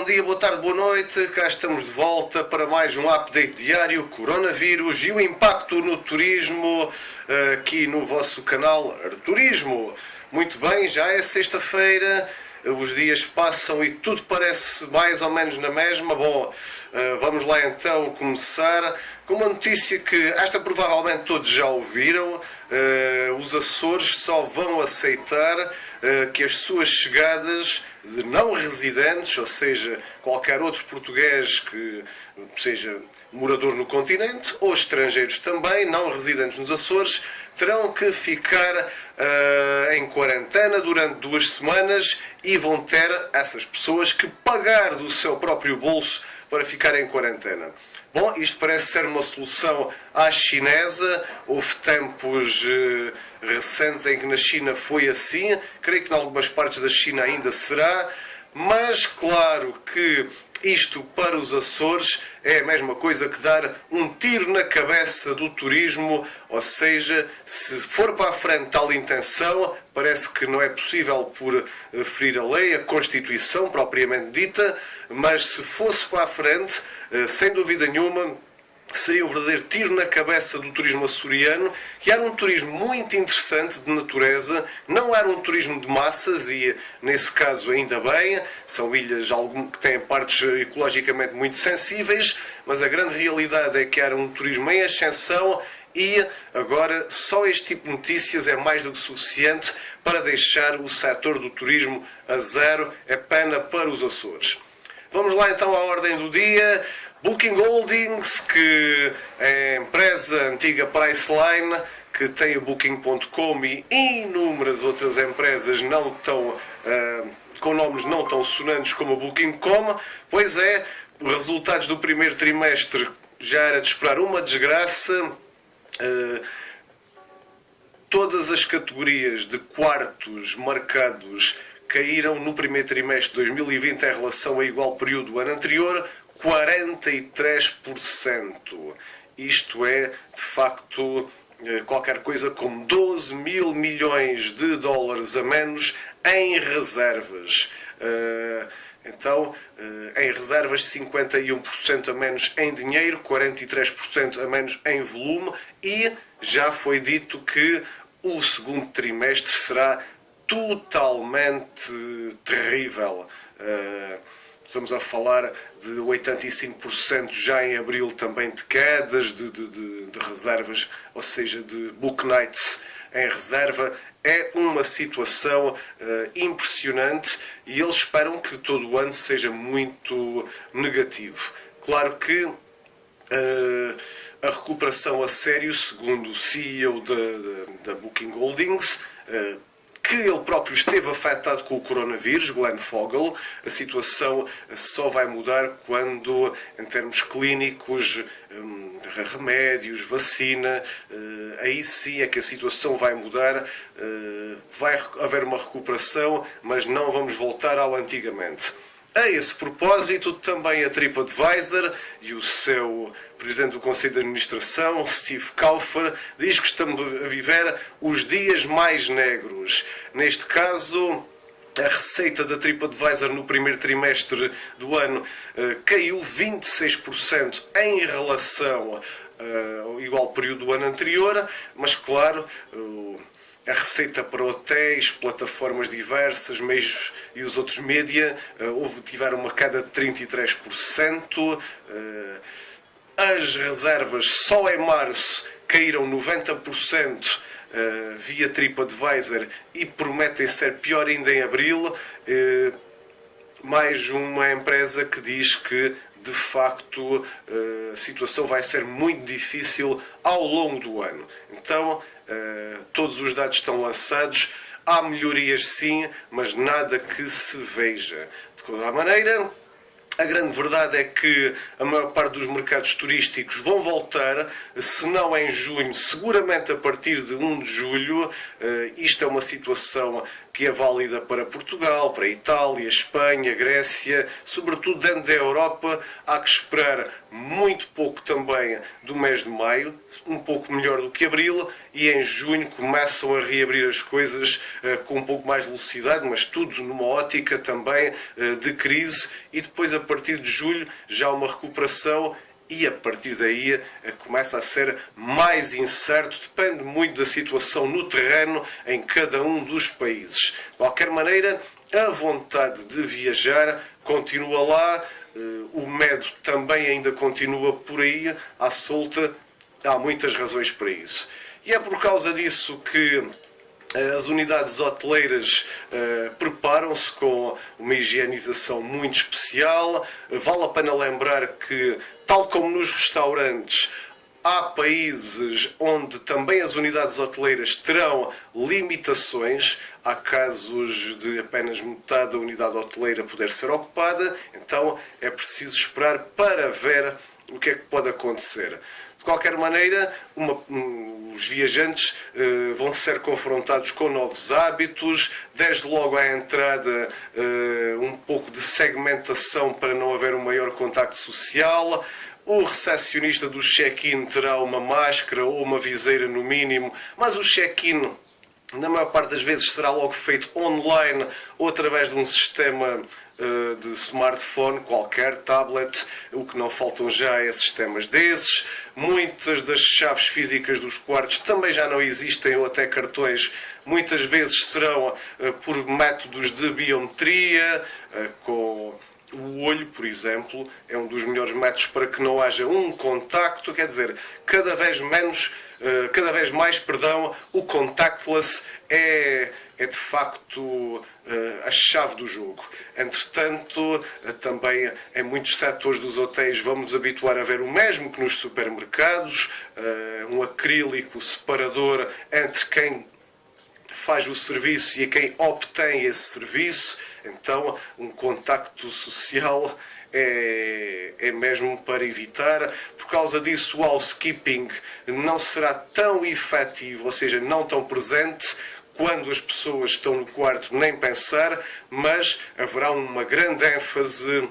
bom dia, boa tarde, boa noite. Cá estamos de volta para mais um update diário, coronavírus e o impacto no turismo aqui no vosso canal Turismo. Muito bem, já é sexta-feira, os dias passam e tudo parece mais ou menos na mesma. Bom, vamos lá então começar com uma notícia que esta provavelmente todos já ouviram. Os Açores só vão aceitar que as suas chegadas de não residentes, ou seja, qualquer outro português que seja morador no continente, ou estrangeiros também, não residentes nos Açores, terão que ficar em quarentena durante 2 semanas e vão ter essas pessoas que pagar do seu próprio bolso para ficar em quarentena. Bom, isto parece ser uma solução à chinesa. Houve tempos recentes em que na China foi assim. Creio que em algumas partes da China ainda será. Mas claro que isto para os Açores é a mesma coisa que dar um tiro na cabeça do turismo, ou seja, se for para a frente tal intenção, parece que não é possível por ferir a lei, a Constituição propriamente dita, mas se fosse para a frente, sem dúvida nenhuma, seria um verdadeiro tiro na cabeça do turismo açoriano, que era um turismo muito interessante de natureza, não era um turismo de massas e, nesse caso, ainda bem, são ilhas que têm partes ecologicamente muito sensíveis, mas a grande realidade é que era um turismo em ascensão e agora só este tipo de notícias é mais do que suficiente para deixar o setor do turismo a zero. É pena para os Açores. Vamos lá então à ordem do dia. Booking Holdings, que é a empresa antiga Priceline, que tem o Booking.com e inúmeras outras empresas não tão, com nomes não tão sonantes como a Booking.com. Pois é, os resultados do primeiro trimestre já era de esperar uma desgraça. Todas as categorias de quartos marcados caíram no primeiro trimestre de 2020 em relação ao igual período do ano anterior, 43%. Isto é, de facto, qualquer coisa como 12 mil milhões de dólares a menos em reservas. Então, em reservas, 51% a menos em dinheiro, 43% a menos em volume, e já foi dito que o segundo trimestre será totalmente terrível. Estamos a falar de 85% já em abril também de quedas de reservas, ou seja, de book nights em reserva. É uma situação impressionante e eles esperam que todo o ano seja muito negativo. Claro que a recuperação a sério, segundo o CEO da Booking Holdings, que ele próprio esteve afetado com o coronavírus, Glenn Fogel, a situação só vai mudar quando, em termos clínicos, remédios, vacina, aí sim é que a situação vai mudar, vai haver uma recuperação, mas não vamos voltar ao antigamente. A esse propósito, também a TripAdvisor e o seu presidente do Conselho de Administração, Steve Kaufer, diz que estamos a viver os dias mais negros. Neste caso, a receita da TripAdvisor no primeiro trimestre do ano caiu 26% em relação ao igual período do ano anterior, mas claro, a receita para hotéis, plataformas diversas, meios e os outros média tiveram uma queda de 33%. As reservas só em março caíram 90% via TripAdvisor e prometem ser pior ainda em abril. Mais uma empresa que diz que, de facto, a situação vai ser muito difícil ao longo do ano. Então, todos os dados estão lançados. Há melhorias sim, mas nada que se veja. De qualquer maneira, a grande verdade é que a maior parte dos mercados turísticos vão voltar, se não em junho, seguramente a partir de 1 de julho. Isto é uma situação que é válida para Portugal, para Itália, Espanha, Grécia, sobretudo dentro da Europa. Há que esperar muito pouco também do mês de maio, um pouco melhor do que abril, e em junho começam a reabrir as coisas com um pouco mais de velocidade, mas tudo numa ótica também de crise, e depois a partir de julho já uma recuperação, e a partir daí começa a ser mais incerto, depende muito da situação no terreno em cada um dos países. De qualquer maneira, a vontade de viajar continua lá, o medo também ainda continua por aí, à solta, há muitas razões para isso. E é por causa disso que as unidades hoteleiras preparam-se com uma higienização muito especial. Vale a pena lembrar que, tal como nos restaurantes, há países onde também as unidades hoteleiras terão limitações. Há casos de apenas metade da unidade hoteleira poder ser ocupada, então é preciso esperar para ver o que é que pode acontecer. De qualquer maneira, os viajantes vão ser confrontados com novos hábitos, desde logo à entrada um pouco de segmentação para não haver um maior contacto social. O recepcionista do check-in terá uma máscara ou uma viseira no mínimo, mas o check-in, na maior parte das vezes, será logo feito online ou através de um sistema de smartphone, qualquer tablet. O que não faltam já é sistemas desses. Muitas das chaves físicas dos quartos também já não existem, ou até cartões, muitas vezes serão por métodos de biometria, com o olho, por exemplo, é um dos melhores métodos para que não haja um contacto. Quer dizer, cada vez mais, o contactless é de facto a chave do jogo. Entretanto, também em muitos setores dos hotéis vamos habituar a ver o mesmo que nos supermercados, um acrílico separador entre quem faz o serviço e quem obtém esse serviço. Então, um contacto social é mesmo para evitar. Por causa disso, o housekeeping não será tão efetivo, ou seja, não tão presente quando as pessoas estão no quarto, nem pensar, mas haverá uma grande ênfase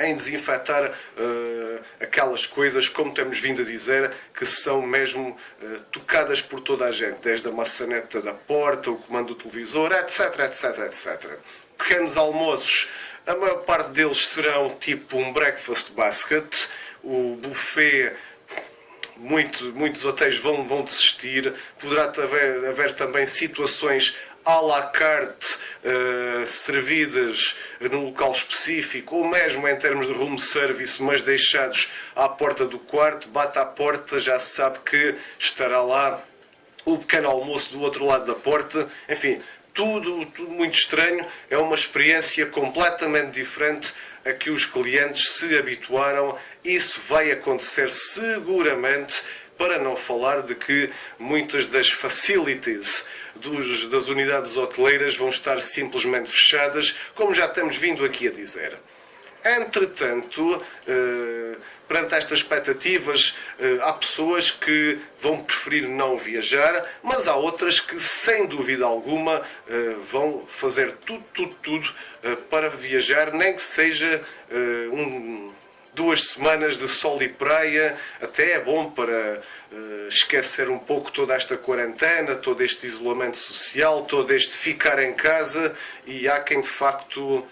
em desinfetar aquelas coisas, como temos vindo a dizer, que são mesmo tocadas por toda a gente, desde a maçaneta da porta, o comando do televisor, etc, etc, etc. Pequenos almoços, a maior parte deles serão tipo um breakfast basket, o buffet. Muitos hotéis vão desistir. Poderá haver também situações à la carte, servidas num local específico, ou mesmo em termos de room service, mas deixados à porta do quarto. Bate à porta, já se sabe que estará lá o pequeno almoço do outro lado da porta. Enfim, tudo muito estranho. É uma experiência completamente diferente a que os clientes se habituaram. Isso vai acontecer seguramente, para não falar de que muitas das facilities das unidades hoteleiras vão estar simplesmente fechadas, como já estamos vindo aqui a dizer. Entretanto, perante estas expectativas, há pessoas que vão preferir não viajar, mas há outras que, sem dúvida alguma, vão fazer tudo para viajar, nem que seja 2 semanas de sol e praia. Até é bom para esquecer um pouco toda esta quarentena, todo este isolamento social, todo este ficar em casa, e há quem de facto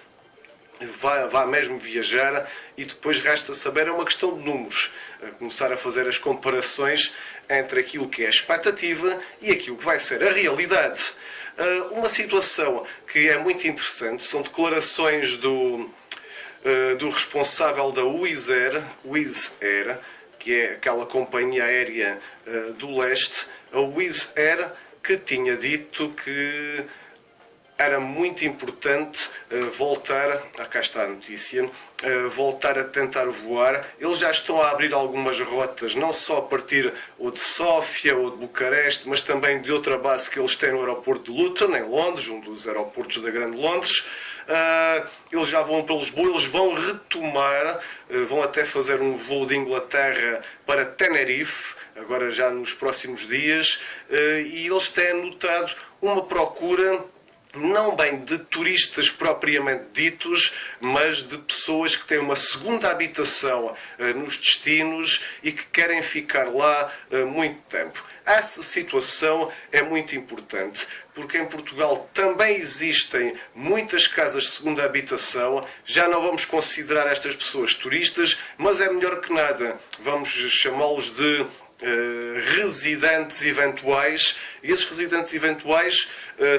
vá mesmo viajar. E depois resta saber, é uma questão de números, começar a fazer as comparações entre aquilo que é a expectativa e aquilo que vai ser a realidade. Uma situação que é muito interessante são declarações do responsável da Wizz Air, que é aquela companhia aérea do leste, a Wizz Air, que tinha dito que era muito importante voltar, cá está a notícia, voltar a tentar voar. Eles já estão a abrir algumas rotas, não só a partir ou de Sófia ou de Bucareste, mas também de outra base que eles têm no aeroporto de Luton, em Londres, um dos aeroportos da Grande Londres. Eles já vão para Lisboa, eles vão retomar, vão até fazer um voo de Inglaterra para Tenerife, agora já nos próximos dias, e eles têm notado uma procura não bem de turistas propriamente ditos, mas de pessoas que têm uma segunda habitação nos destinos e que querem ficar lá muito tempo. essa situação é muito importante, porque em Portugal também existem muitas casas de segunda habitação. Já não vamos considerar estas pessoas turistas, mas é melhor que nada. Vamos chamá-los de residentes eventuais, e esses residentes eventuais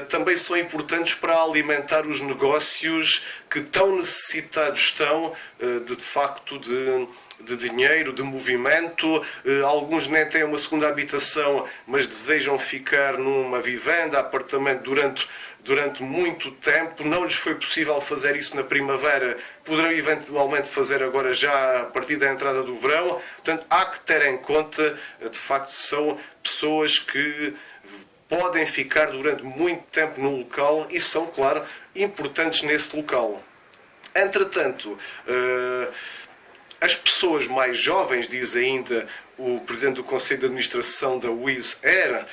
também são importantes para alimentar os negócios que tão necessitados estão de facto de dinheiro, de movimento. Alguns nem têm uma segunda habitação, mas desejam ficar numa vivenda, apartamento durante muito tempo. Não lhes foi possível fazer isso na primavera, poderão eventualmente fazer agora já a partir da entrada do verão. Portanto, há que ter em conta, de facto, são pessoas que podem ficar durante muito tempo no local e são, claro, importantes nesse local. Entretanto, as pessoas mais jovens, diz ainda o Presidente do Conselho de Administração da Wizz Air,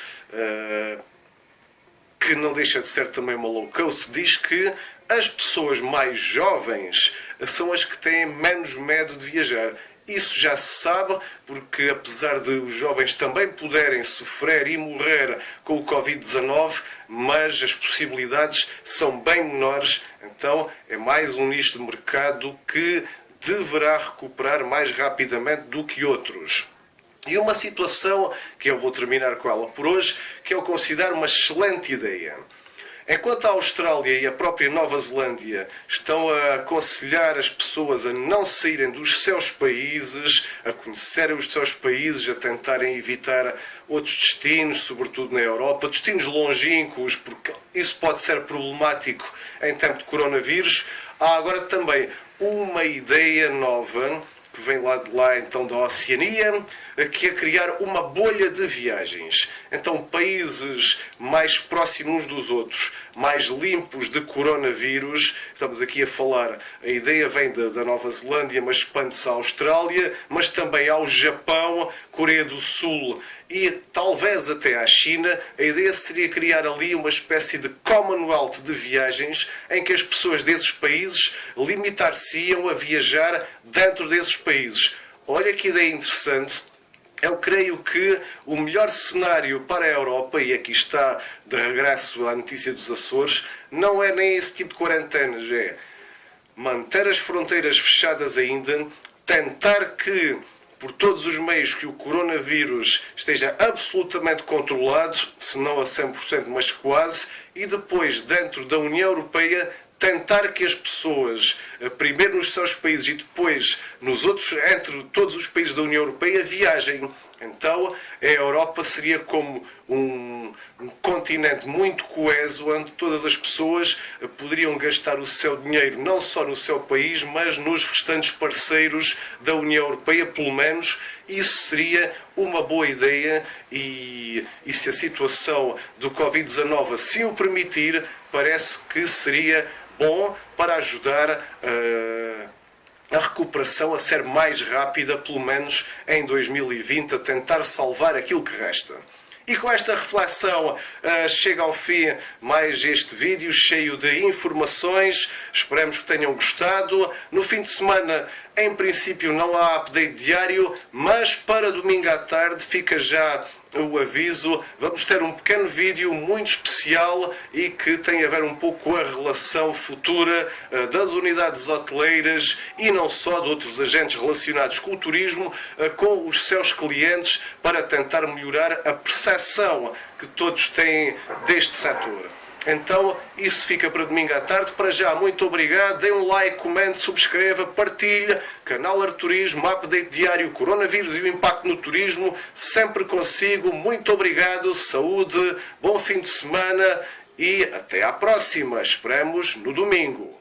que não deixa de ser também uma low cost, diz que as pessoas mais jovens são as que têm menos medo de viajar. Isso já se sabe, porque apesar de os jovens também poderem sofrer e morrer com o Covid-19, mas as possibilidades são bem menores, então é mais um nicho de mercado que deverá recuperar mais rapidamente do que outros. E uma situação que eu vou terminar com ela por hoje, que eu considero uma excelente ideia. Enquanto a Austrália e a própria Nova Zelândia estão a aconselhar as pessoas a não saírem dos seus países, a conhecerem os seus países, a tentarem evitar outros destinos, sobretudo na Europa, destinos longínquos, porque isso pode ser problemático em tempo de coronavírus, há agora também uma ideia nova que vem lá então da Oceania, que é criar uma bolha de viagens. Então, países mais próximos uns dos outros, mais limpos de coronavírus. Estamos aqui a falar, a ideia vem da Nova Zelândia, mas expande-se à Austrália, mas também ao Japão, Coreia do Sul e talvez até à China. A ideia seria criar ali uma espécie de Commonwealth de viagens, em que as pessoas desses países limitar-se-iam a viajar dentro desses países. Olha que ideia interessante. Eu creio que o melhor cenário para a Europa, e aqui está de regresso à notícia dos Açores, não é nem esse tipo de quarentenas, é manter as fronteiras fechadas ainda, tentar que, por todos os meios, que o coronavírus esteja absolutamente controlado, se não a 100%, mas quase, e depois, dentro da União Europeia, tentar que as pessoas, primeiro nos seus países e depois nos outros, entre todos os países da União Europeia, viajem. Então, a Europa seria como um continente muito coeso, onde todas as pessoas poderiam gastar o seu dinheiro não só no seu país, mas nos restantes parceiros da União Europeia, pelo menos. Isso seria uma boa ideia e se a situação do Covid-19 assim o permitir, parece que seria bom para ajudar a recuperação a ser mais rápida, pelo menos em 2020, a tentar salvar aquilo que resta. E com esta reflexão chega ao fim mais este vídeo cheio de informações. Esperemos que tenham gostado. No fim de semana, em princípio, não há update diário, mas para domingo à tarde fica já o aviso. Vamos ter um pequeno vídeo muito especial e que tem a ver um pouco com a relação futura das unidades hoteleiras e não só de outros agentes relacionados com o turismo, com os seus clientes, para tentar melhorar a percepção que todos têm deste setor. Então, isso fica para domingo à tarde. Para já, muito obrigado. Dê um like, comente, subscreva, partilhe. Canal Arturismo, update diário, coronavírus e o impacto no turismo. Sempre consigo. Muito obrigado. Saúde, bom fim de semana e até à próxima. Esperamos no domingo.